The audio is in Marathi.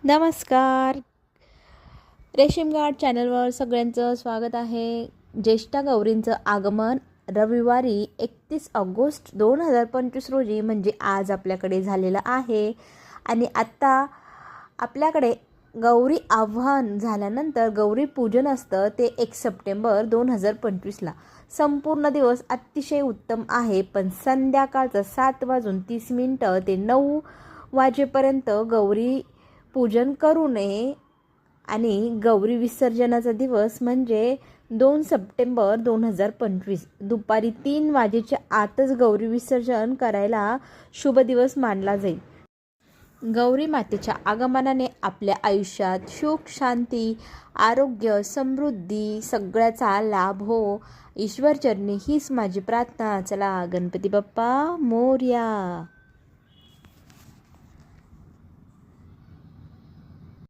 नमस्कार. रेशीम गार्ड चॅनलवर सगळ्यांचं स्वागत आहे. ज्येष्ठा गौरींचं आगमन रविवारी 31 ऑगस्ट 2025 रोजी म्हणजे आज आपल्याकडे झालेलं आहे. आणि आत्ता आपल्याकडे गौरी आव्हान झाल्यानंतर गौरी पूजन असतं ते 1 सप्टेंबर 2025ला. संपूर्ण दिवस अतिशय उत्तम आहे, पण संध्याकाळचं 7:30 ते 9 वाजेपर्यंत गौरी पूजन करू नये. आणि गौरी विसर्जनाचा दिवस म्हणजे 2 सप्टेंबर 2025 दुपारी 3 वाजेच्या आतच गौरी विसर्जन करायला शुभ दिवस मानला जाईल. गौरी मातेच्या आगमनाने आपल्या आयुष्यात सुख, शांती, आरोग्य, समृद्धी सगळ्याचा लाभ हो. ईश्वरचरणी हीच माझी प्रार्थना. चला, गणपती बाप्पा मोरया.